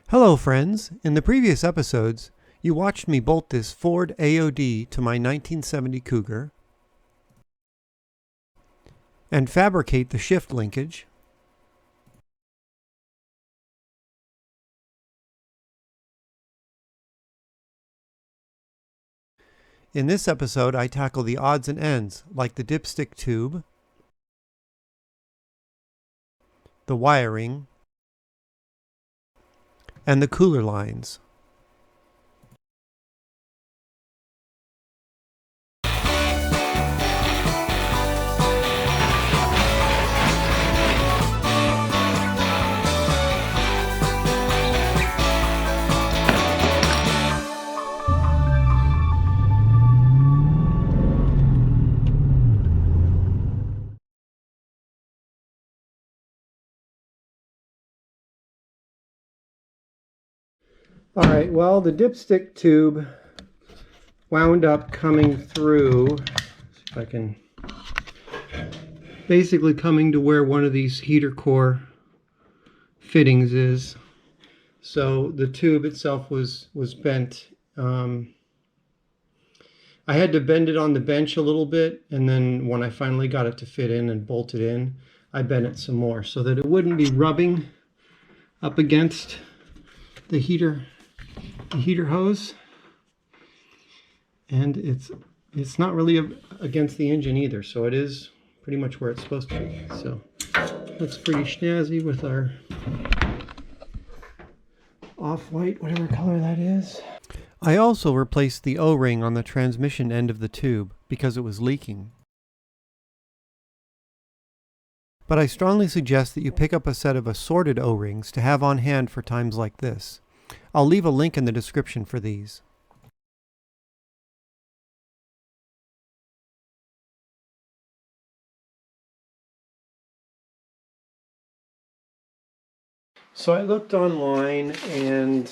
Hello friends! In the previous episodes, you watched me bolt this Ford AOD to my 1970 Cougar and fabricate the shift linkage, in this episode I tackle the odds and ends like the Dipstick Tube, the wiring, and the cooler lines. Alright, well, the Dipstick Tube wound up coming through, see if I can, basically coming to where one of these heater core fittings is. So the tube itself was bent. I had to bend it on the bench a little bit, and then when I finally got it to fit in and bolted in, I bent it some more so that it wouldn't be rubbing up against the heater hose. And it's not really against the engine either, so it is pretty much where it's supposed to be. So looks pretty snazzy with our off-white, whatever color that is. I also replaced the O-ring on the transmission end of the tube because it was leaking. But I strongly suggest that you pick up a set of assorted O-rings to have on hand for times like this. I'll leave a link in the description for these. So I looked online, and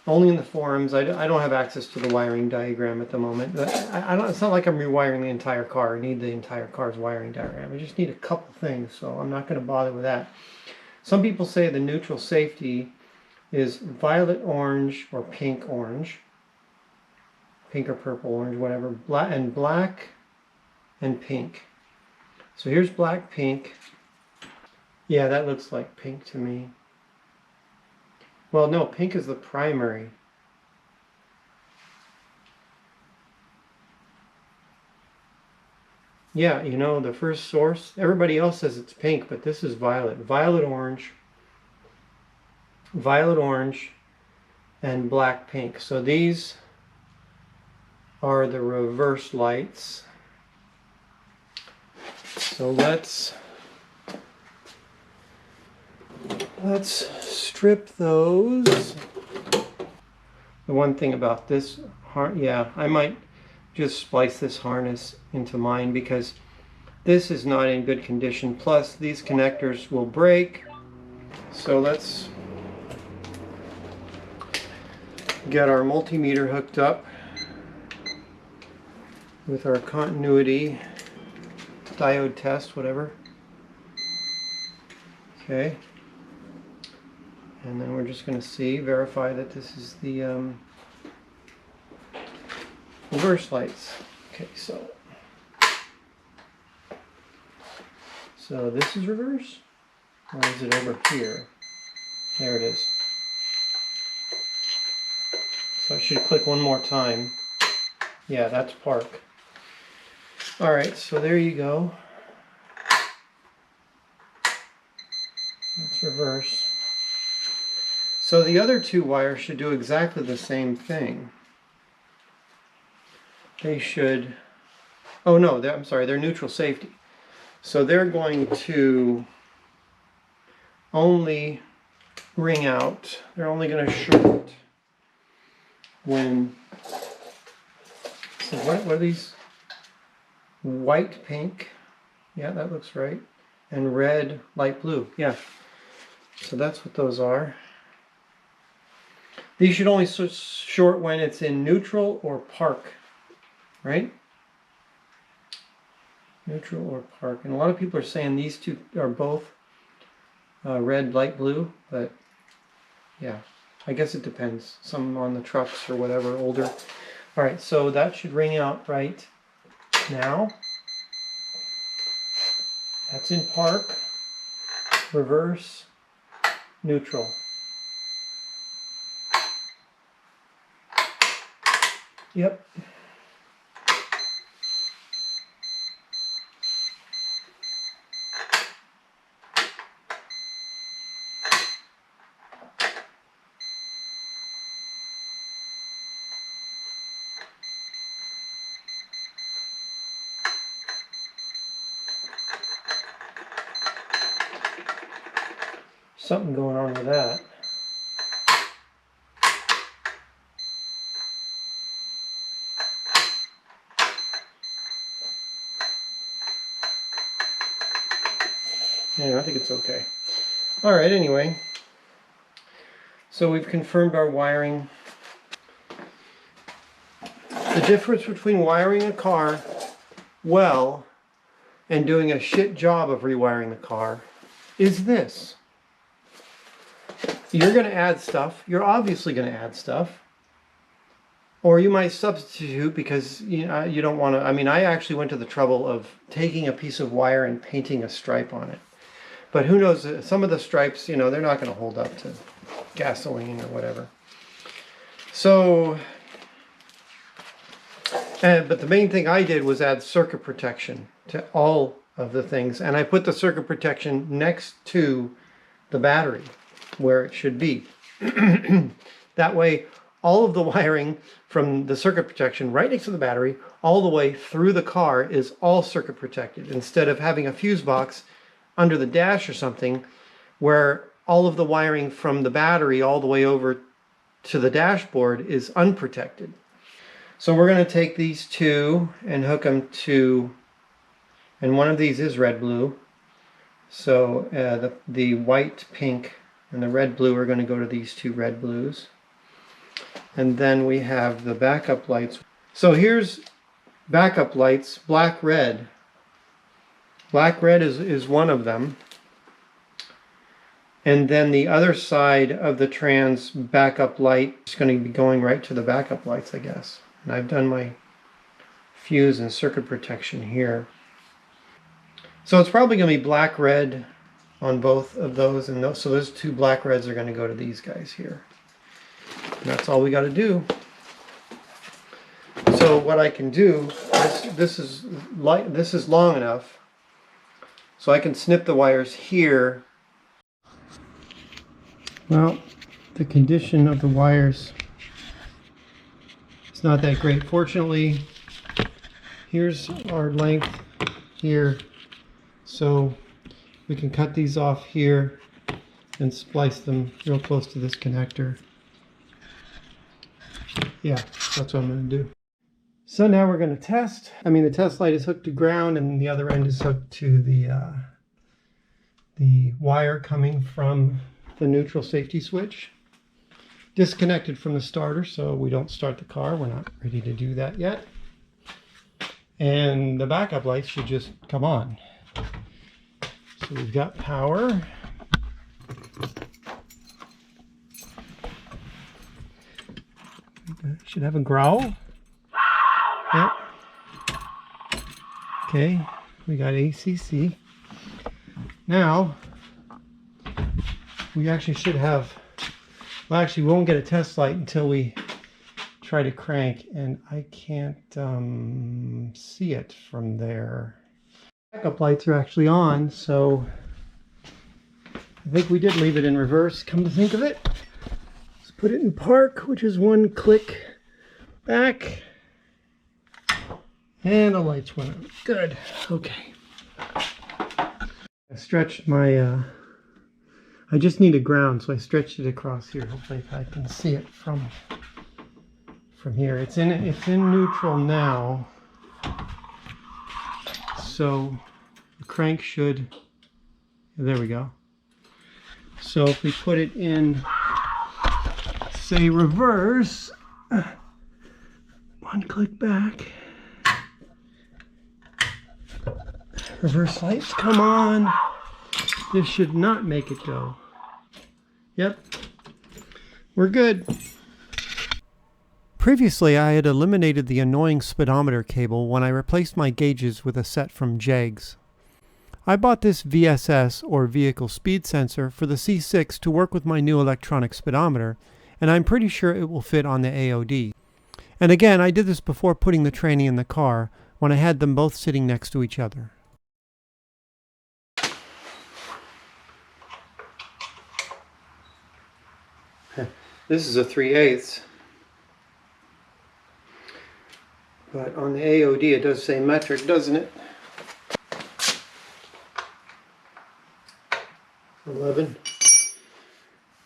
only in the forums. I don't have access to the wiring diagram at the moment. It's not like I'm rewiring the entire car. I need the entire car's wiring diagram. I just need a couple things, so I'm not going to bother with that. Some people say the neutral safety is violet orange or pink orange. Pink or purple orange, whatever. Black and pink. So here's black, pink. Yeah, that looks like pink to me. Well, no, pink is the primary. Yeah, you know, the first source, everybody else says it's pink, but this is violet. Violet orange, and black pink. So these are the reverse lights. So let's strip those. The one thing about this, yeah, I might just splice this harness into mine because this is not in good condition. Plus, these connectors will break. So let's get our multimeter hooked up with our continuity diode test, whatever. Okay. And then we're just going to verify that this is the reverse lights. Okay, so this is reverse, or is it over here? There it is. So I should click one more time. Yeah, that's park. All right, so there you go. That's reverse. So the other two wires should do exactly the same thing. They should, oh no, I'm sorry, they're neutral safety. So they're going to only ring out, they're only going to short when, so what are these? White, pink, yeah, that looks right, and red, light blue, yeah. So that's what those are. These should only short when it's in neutral or park, right? Neutral or park. And a lot of people are saying these two are both red, light blue, but Yeah, I guess it depends. Some on the trucks or whatever, older. All right, so that should ring out right now. That's in park, reverse, neutral. Yep. Something going on with that. Yeah, I think it's okay. All right, anyway. So we've confirmed our wiring. The difference between wiring a car well and doing a shit job of rewiring the car is this. You're going to add stuff. You're obviously going to add stuff. Or you might substitute because you don't want to. I mean, I actually went to the trouble of taking a piece of wire and painting a stripe on it. But who knows, some of the stripes, they're not going to hold up to gasoline or whatever. So, but the main thing I did was add circuit protection to all of the things. And I put the circuit protection next to the battery where it should be. That way, all of the wiring from the circuit protection right next to the battery, all the way through the car is all circuit protected. Instead of having a fuse box under the dash or something where all of the wiring from the battery all the way over to the dashboard is unprotected. So we're going to take these two and hook them to, and one of these is red blue. So the white, pink, and the red blue are going to go to these two red blues. And then we have the backup lights. So here's backup lights, black, red. Black, red is one of them. And then the other side of the trans backup light is going to be going right to the backup lights, I guess. And I've done my fuse and circuit protection here. So it's probably going to be black, red on both of those. And so those two black, reds are going to go to these guys here. And that's all we got to do. So what I can do, this is long enough, so I can snip the wires here. Well, the condition of the wires is not that great. Fortunately, here's our length here, so we can cut these off here and splice them real close to this connector. Yeah, that's what I'm going to do. So now we're going to test. I mean, the test light is hooked to ground and the other end is hooked to the wire coming from the neutral safety switch. Disconnected from the starter, so we don't start the car. We're not ready to do that yet. And the backup lights should just come on. So we've got power. Should have a growl. Yep. Okay, we got ACC. Now, we actually should have, well, actually, we won't get a test light until we try to crank, and I can't see it from there. Backup lights are actually on, so I think we did leave it in reverse, come to think of it. Let's put it in park, which is one click back. And the lights went on. Good. Okay. I stretched my, I just need a ground, so I stretched it across here. Hopefully if I can see it from here. It's in neutral now. So the crank should, there we go. So if we put it in, say, reverse, one click back. Reverse lights, come on. This should not make it go. Yep. We're good. Previously, I had eliminated the annoying speedometer cable when I replaced my gauges with a set from Jegs. I bought this VSS, or Vehicle Speed Sensor, for the C6 to work with my new electronic speedometer, and I'm pretty sure it will fit on the AOD. And again, I did this before putting the tranny in the car, when I had them both sitting next to each other. This is a 3/8. But on the AOD it does say metric, doesn't it? 11.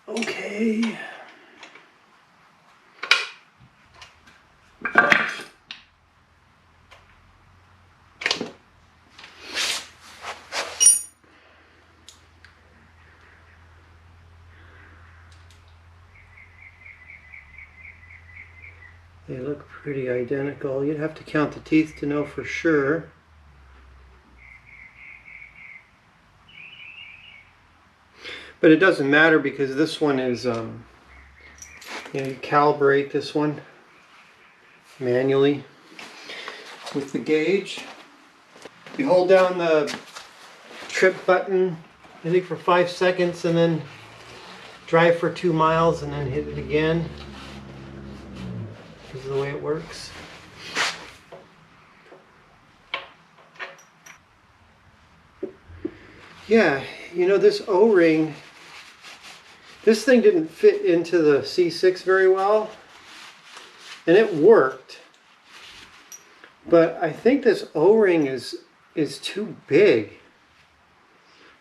Okay. They look pretty identical. You'd have to count the teeth to know for sure. But it doesn't matter because this one is, you calibrate this one manually with the gauge. You hold down the trip button, I think for 5 seconds, and then drive for 2 miles and then hit it again. This is the way it works. Yeah, this O-ring, this thing didn't fit into the C6 very well, and it worked. But I think this O-ring is too big,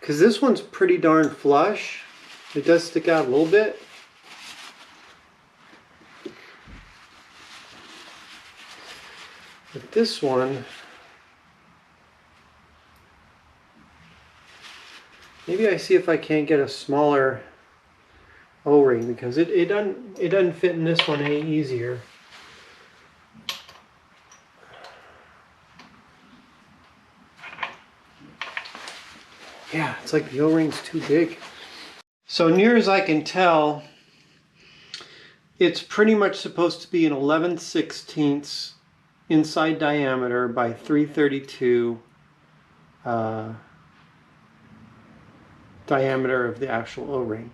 because this one's pretty darn flush. It does stick out a little bit. But this one, maybe I see if I can't get a smaller O-ring, because it doesn't fit in this one any easier. Yeah, it's like the O-ring's too big. So near as I can tell, it's pretty much supposed to be an 11/16 inside diameter by 332 diameter of the actual O-ring.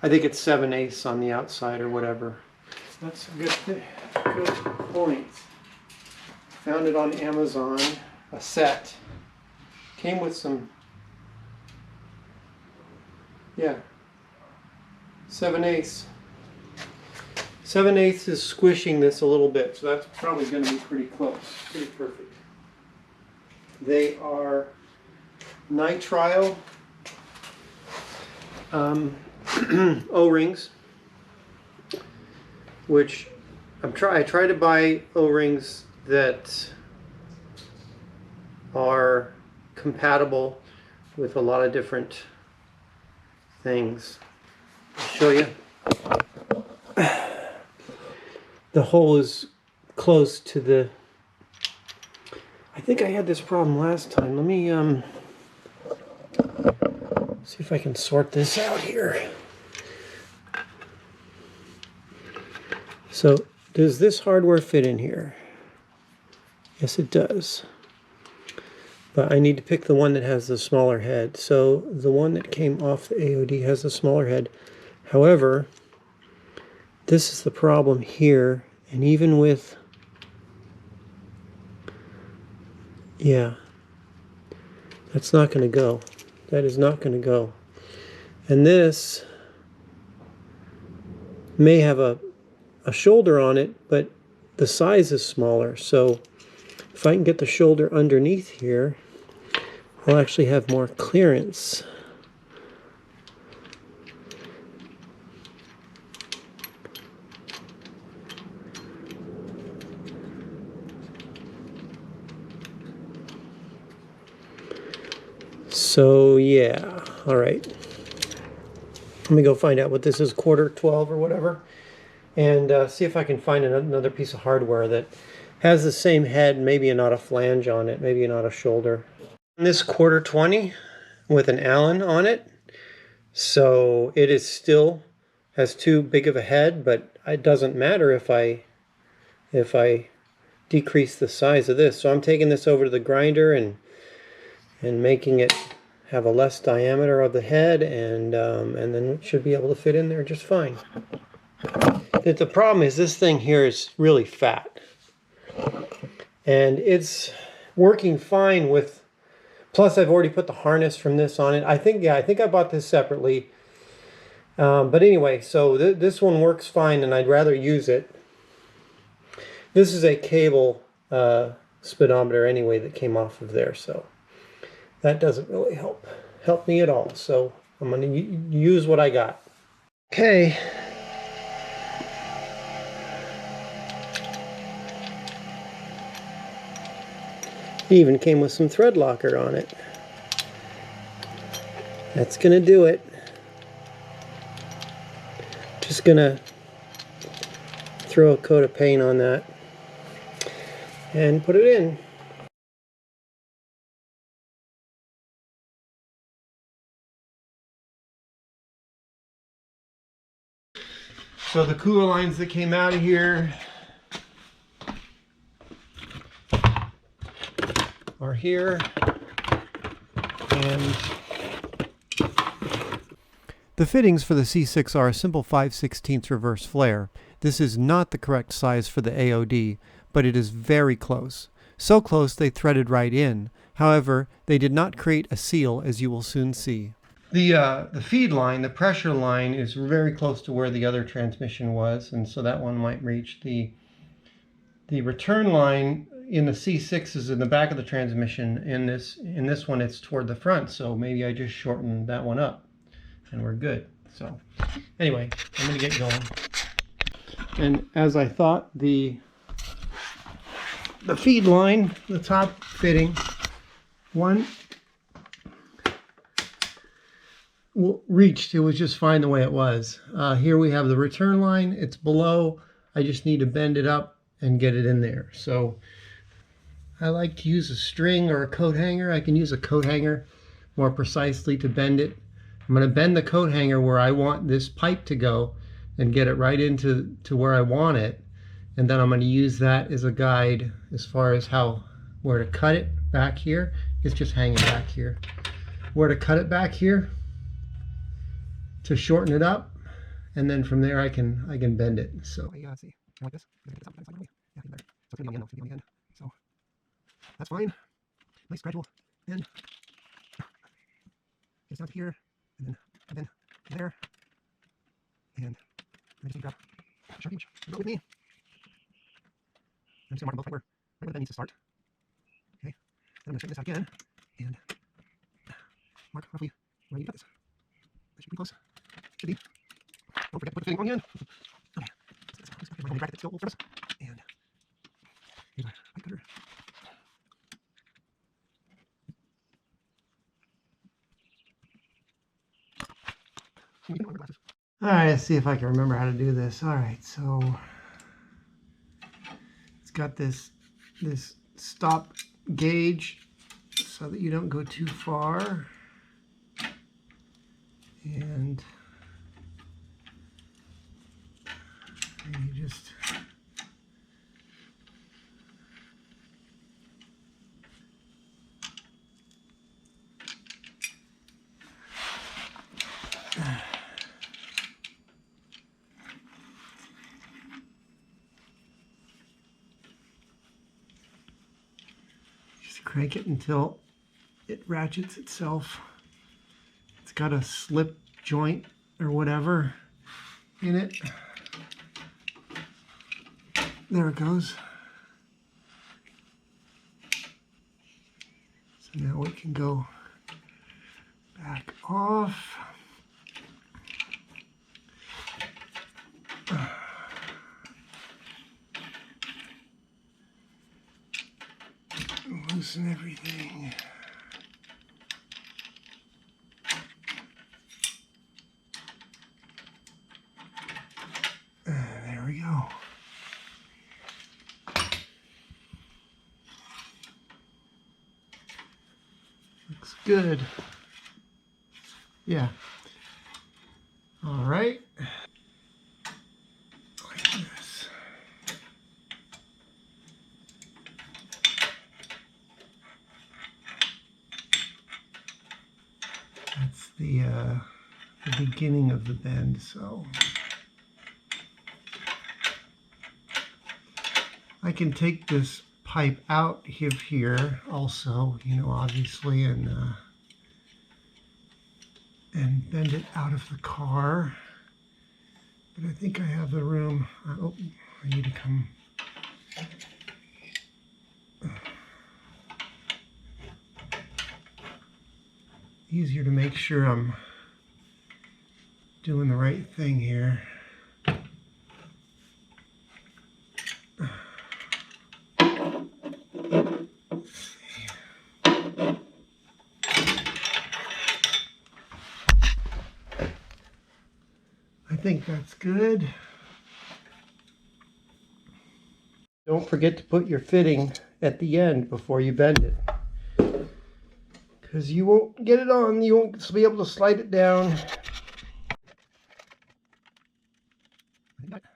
I think it's 7/8 on the outside or whatever. That's a good point. Found it on Amazon, a set. Came with some, yeah, 7/8. 7/8 is squishing this a little bit, so that's probably going to be pretty close, pretty perfect. They are nitrile O-rings, which I try to buy O-rings that are compatible with a lot of different things. I'll show you. The hole is close to the... I think I had this problem last time. Let me see if I can sort this out here. So, does this hardware fit in here? Yes, it does. But I need to pick the one that has the smaller head. So, the one that came off the AOD has a smaller head. However, this is the problem here, and even with, yeah, that's not going to go. That is not going to go. And this may have a shoulder on it, but the size is smaller. So if I can get the shoulder underneath here, I'll actually have more clearance. So yeah, all right. Let me go find out what this is, quarter 12 or whatever, and see if I can find another piece of hardware that has the same head, maybe not a flange on it, maybe not a shoulder. This quarter 20 with an Allen on it, so it is still has too big of a head, but it doesn't matter if I decrease the size of this. So I'm taking this over to the grinder and making it have a less diameter of the head, and then it should be able to fit in there just fine. The problem is this thing here is really fat, and it's working fine with, plus I've already put the harness from this on it. I think I bought this separately. But anyway, so this one works fine, and I'd rather use it. This is a cable speedometer anyway that came off of there, so that doesn't really help me at all. So I'm going to use what I got. Okay. It even came with some thread locker on it. That's going to do it. Just going to throw a coat of paint on that and put it in. So the cooler lines that came out of here are here, and the fittings for the C6 are a simple 5/16 reverse flare. This is not the correct size for the AOD, but it is very close. So close they threaded right in. However, they did not create a seal, as you will soon see. The feed line, the pressure line, is very close to where the other transmission was, and so that one might reach. The return line in the C6 is in the back of the transmission. In this one it's toward the front, so maybe I just shorten that one up and we're good. So anyway, I'm going to get going. And as I thought, the feed line, the top fitting one, reached. It was just fine the way it was. Here we have the return line. It's below. I just need to bend it up and get it in there. So I like to use a string or a coat hanger. I can use a coat hanger more precisely to bend it. I'm going to bend the coat hanger where I want this pipe to go and get it right into where I want it. And then I'm going to use that as a guide as far as where to cut it back here. It's just hanging back here. Where to cut it back here to shorten it up, and then from there I can bend it. So yeah, see, like this. Yeah, so it's gonna be on the end. So it's gonna be on the end. So that's fine. Nice gradual bend. Gets down to here, and then there, and I just need to grab a Sharpie, which go with me. I'm just gonna mark them both right where that needs to start. Okay, then I'm gonna straighten this out again, and mark roughly where you got this. That should be close. Should be. Don't forget to put the fitting on the end. Okay. I'm going to bracket it still first. And here's my pipe cutter. Alright, let's see if I can remember how to do this. Alright, so it's got this stop gauge so that you don't go too far. And you just crank it until it ratchets itself. It's got a slip joint or whatever in it. There it goes. So now we can go back off. Loosen everything. There we go. Looks good. Yeah. All right. of the bend, so I can take this pipe out of here also, you know, obviously, and bend it out of the car. But I think I have the room. Oh, I need to come. Easier to make sure I'm doing the right thing here. I think that's good. Don't forget to put your fitting at the end before you bend it, because you won't get it on. You won't be able to slide it down. You don't have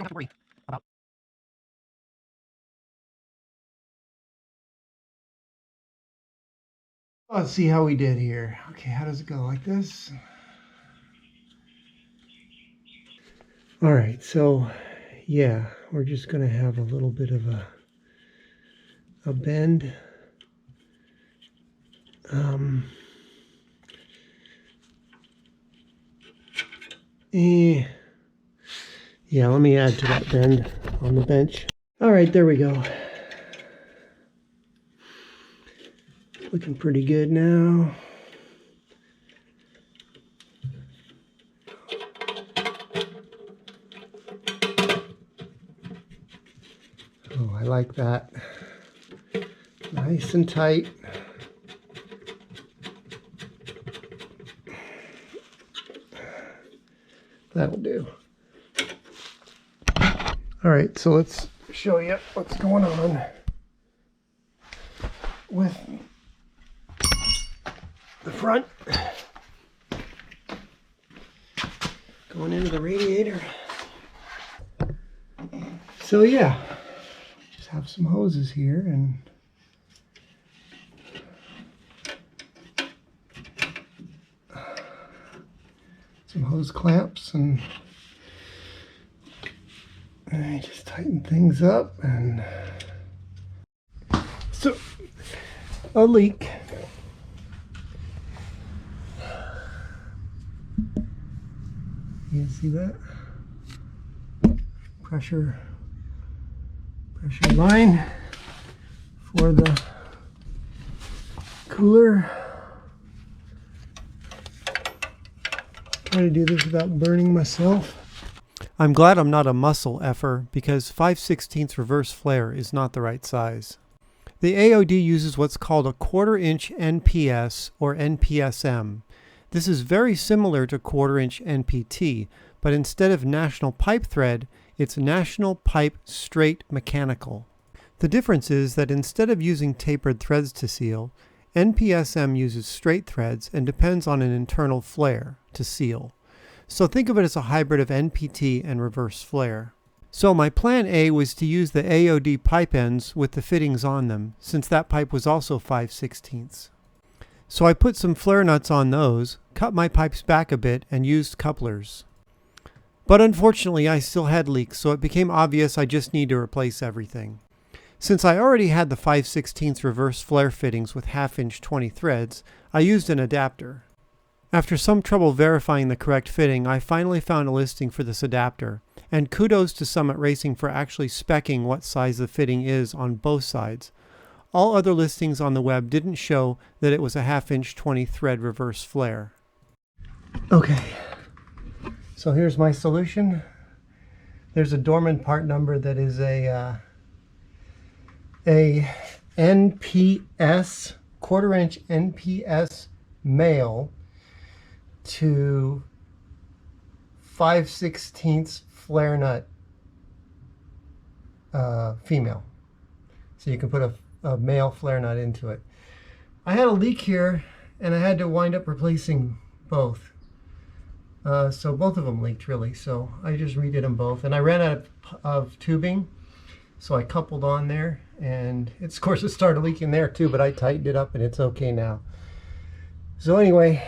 to worry about. Let's see how we did here. Okay, how does it go? Like this? All right, so yeah, we're just going to have a little bit of a bend. Yeah, let me add to that bend on the bench. All right, there we go. Looking pretty good now. Oh, I like that. Nice and tight. That'll do. All right, so let's show you what's going on with the front. Going into the radiator. So yeah, just have some hoses here and some hose clamps, and I just tighten things up. And so a leak. You can see that pressure line for the cooler. Try to do this without burning myself. I'm glad I'm not a muscle effer, because 5/16 reverse flare is not the right size. The AOD uses what's called a 1/4 inch NPS or NPSM. This is very similar to 1/4 inch NPT, but instead of National Pipe Thread, it's National Pipe Straight Mechanical. The difference is that instead of using tapered threads to seal, NPSM uses straight threads and depends on an internal flare to seal. So think of it as a hybrid of NPT and reverse flare. So my plan A was to use the AOD pipe ends with the fittings on them, since that pipe was also 5/16. So I put some flare nuts on those, cut my pipes back a bit, and used couplers. But unfortunately I still had leaks, so it became obvious I just need to replace everything. Since I already had the 5/16 reverse flare fittings with 1/2 inch 20 threads, I used an adapter. After some trouble verifying the correct fitting, I finally found a listing for this adapter, and kudos to Summit Racing for actually speccing what size the fitting is on both sides. All other listings on the web didn't show that it was a 1/2 inch 20 thread reverse flare. Okay, so here's my solution. There's a Dorman part number that is a NPS, 1/4 inch NPS male to 5/16 flare nut female. So you can put a male flare nut into it. I had a leak here and I had to wind up replacing both. So both of them leaked really. So I just redid them both, and I ran out of tubing, so I coupled on there, and of course it started leaking there too, but I tightened it up and it's okay now. So anyway,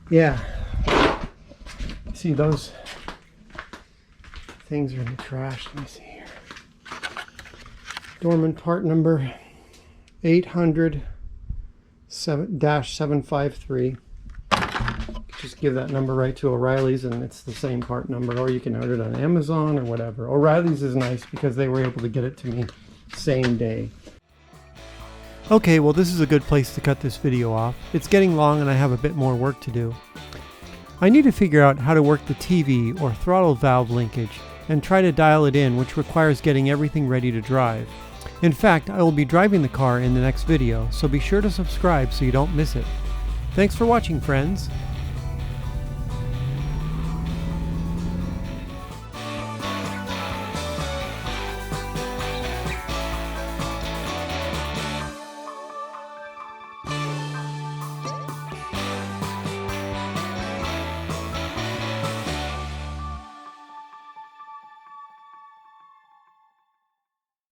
yeah, see those things are in the trash. Let me see here. Dorman part number 800-753. Just give that number right to O'Reilly's and it's the same part number, or you can order it on Amazon or whatever. O'Reilly's is nice because they were able to get it to me same day. Okay, well this is a good place to cut this video off. It's getting long and I have a bit more work to do. I need to figure out how to work the TV or throttle valve linkage and try to dial it in, which requires getting everything ready to drive. In fact, I will be driving the car in the next video, so be sure to subscribe so you don't miss it. Thanks for watching, friends.